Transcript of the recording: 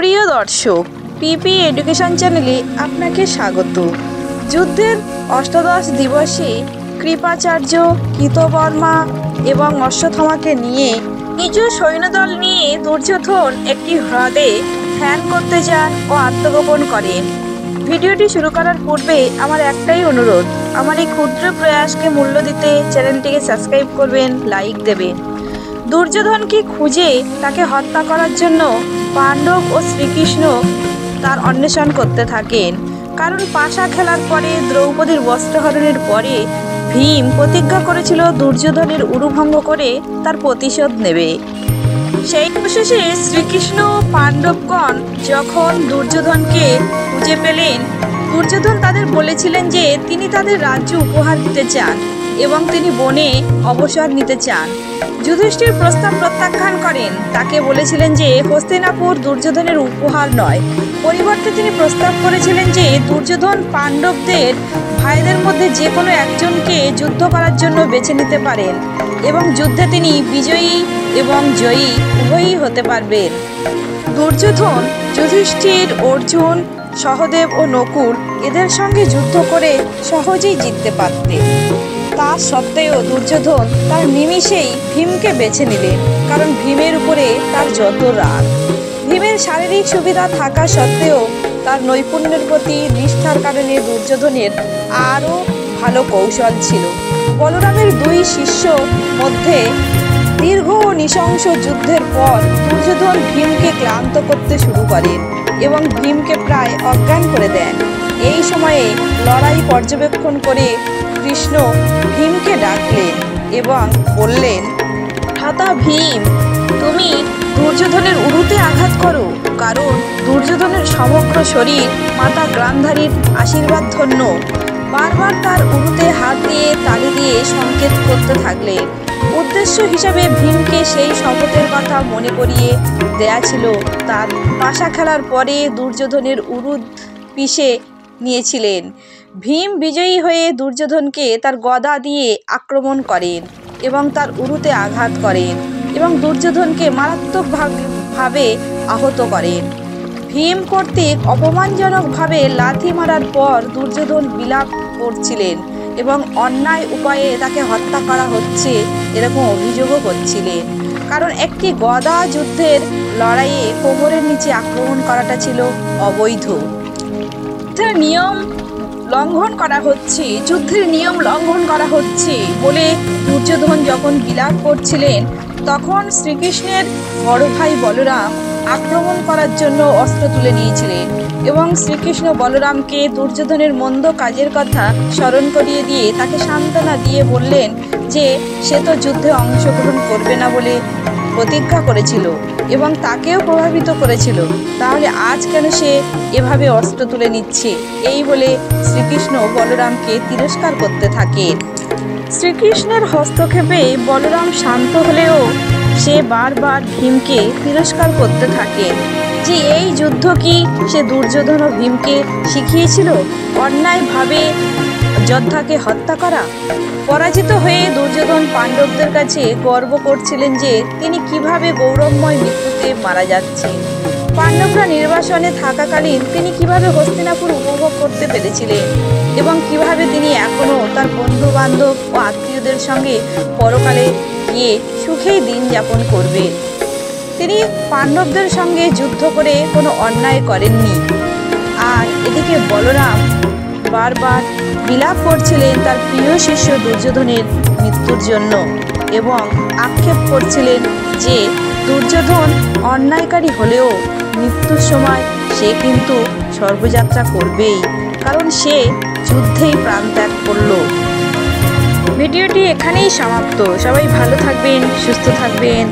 প্রিয় দর্শক, পিপি এডুকেশন চ্যানেলে আপনাকে স্বাগত। যুদ্ধের অষ্টাদশ দিবসে কৃপাচার্য, কৃতবর্মা এবং অশ্বত্থামাকে নিয়ে নিজ সৈন্যদল নিয়ে দুর্যোধন একটি হ্রদে ধ্যান করতে যান ও আত্মগোপন করেন। ভিডিওটি শুরু করার পূর্বে আমার একটাই অনুরোধ, আমার এই ক্ষুদ্র প্রয়াসকে মূল্য দিতে চ্যানেলটিকে সাবস্ক্রাইব করবেন, লাইক দেবেন। দুর্যোধনকে খুঁজে তাকে হত্যা করার জন্য পাণ্ডব ও শ্রীকৃষ্ণ তার অন্বেষণ করতে থাকেন। কারণ পাশা খেলার পরে দ্রৌপদীর বস্ত্রহরণের পরে ভীম প্রতিজ্ঞা করেছিল দুর্যোধনের উরুভঙ্গ করে তার প্রতিশোধ নেবে। সেই অবশেষে শ্রীকৃষ্ণ পাণ্ডবগণ যখন দুর্যোধনকে খুঁজে পেলেন, দুর্যোধন তাদের বলেছিলেন যে তিনি তাদের রাজ্য উপহার দিতে চান এবং তিনি বনে অবসর নিতে চান। যুধিষ্ঠির প্রস্তাব প্রত্যাখ্যান করেন। তাকে বলেছিলেন যে হস্তিনাপুর দুর্যোধনের উপহার নয়, পরিবর্তে তিনি প্রস্তাব করেছিলেন যে দুর্যোধন পাণ্ডবদের ভাইদের মধ্যে যে কোনো একজনকে যুদ্ধ করার জন্য বেছে নিতে পারেন এবং যুদ্ধে তিনি বিজয়ী এবং জয়ী উভয়ই হতে পারবেন। দুর্যোধন যুধিষ্ঠির, অর্জুন, সহদেব ও নকুল এদের সঙ্গে যুদ্ধ করে সহজেই জিততে পারতেন। তা সত্ত্বেও দুর্যোধন তার নিমিষেই ভীমকে বেছে নিলেন, কারণ ভীমের উপরে তার যত রাগ। ভীমের শারীরিক সুবিধা থাকা সত্ত্বেও তার নৈপুণ্যের প্রতি নিষ্ঠার কারণে দুর্যোধনের আরও ভালো কৌশল ছিল। বলরামের দুই শিষ্য মধ্যে দীর্ঘ ও নৃশংস যুদ্ধের পর দুর্যোধন ভীমকে ক্লান্ত করতে শুরু করেন এবং ভীমকে প্রায় অজ্ঞান করে দেন। এই সময়ে লড়াই পর্যবেক্ষণ করে কৃষ্ণ ভীমকে ডাকলেন এবং বললেন, ভ্রাতা ভীম, তুমি দুর্যোধনের উরুতে আঘাত করো, কারণ দুর্যোধনের সমগ্র শরীর মাতা গান্ধারীর আশীর্বাদ ধন্য। বারবার তার উরুতে হাত দিয়ে তালি দিয়ে সংকেত করতে থাকলেন। উদ্দেশ্য হিসাবে ভীমকে সেই শপথের কথা মনে করিয়ে দেয়া ছিল। তার পাশা খেলার পরে দুর্যোধনের উরু পিষে নিয়েছিলেন। ভীম বিজয়ী হয়ে দুর্যোধনকে তার গদা দিয়ে আক্রমণ করেন এবং তার উরুতে আঘাত করেন এবং দুর্যোধনকে মারাত্মকভাবে আহত করেন। ভীম কর্তৃক অপমানজনকভাবে লাথি মারার পর দুর্যোধন বিলাপ করছিলেন এবং অন্যায় উপায়ে তাকে হত্যা করা হচ্ছে এরকম অভিযোগও করছিলেন, কারণ একটি গদা যুদ্ধের লড়াইয়ে কোমরের নিচে আক্রমণ করাটা ছিল অবৈধ। যুদ্ধের নিয়ম লঙ্ঘন করা হচ্ছে বলে দুর্যোধন যখন বিলাপ করছিলেন, তখন শ্রীকৃষ্ণের বড় ভাই বলরাম আক্রমণ করার জন্য অস্ত্র তুলে নিয়েছিলেন এবং শ্রীকৃষ্ণ বলরামকে দুর্যোধনের মন্দ কাজের কথা স্মরণ করিয়ে দিয়ে তাকে সান্ত্বনা দিয়ে বললেন যে সে তো যুদ্ধে অংশগ্রহণ করবে না বলে প্রতিজ্ঞা করেছিল এবং তাকেও প্রভাবিত করেছিল, তাহলে আজ কেন সে এভাবে অস্ত্র তুলে নিচ্ছে? এই বলে শ্রীকৃষ্ণ বলরামকে তিরস্কার করতে থাকেন। শ্রীকৃষ্ণের হস্তক্ষেপে বলরাম শান্ত হলেও সে বারবার ভীমকে তিরস্কার করতে থাকে যে এই যুদ্ধ কি সে দুর্যোধন ও ভীমকে শিখিয়েছিল অন্যায়ভাবে যোদ্ধাকে হত্যা করা? পরাজিত হয়ে দুর্যোধন পাণ্ডবদের কাছে গর্ব করছিলেন যে তিনি কিভাবে গৌরবময় মৃত্যুতে মারা যাচ্ছেন। পাণ্ডবরা নির্বাসনে থাকাকালীন তিনি কিভাবে হস্তিনাপুর উপভোগ করতে পেরেছিলেন এবং কিভাবে তিনি এখনও তার বন্ধু বান্ধব ও আত্মীয়দের সঙ্গে পরকালে গিয়ে সুখেই দিন যাপন করবেন। তিনি পাণ্ডবদের সঙ্গে যুদ্ধ করে কোনো অন্যায় করেননি। আর এদিকে বলরাম বারবার বিলাপ করছিলেন তার প্রিয় শিষ্য দুর্যোধনের মৃত্যুর জন্য এবং আক্ষেপ করছিলেন যে দুর্যোধন অন্যায়কারী হলেও মৃত্যুর সময় সে কিন্তু স্বর্গযাত্রা করবেই, কারণ সে যুদ্ধেই প্রাণ ত্যাগ করল। ভিডিওটি এখানেই সমাপ্ত। সবাই ভালো থাকবেন, সুস্থ থাকবেন।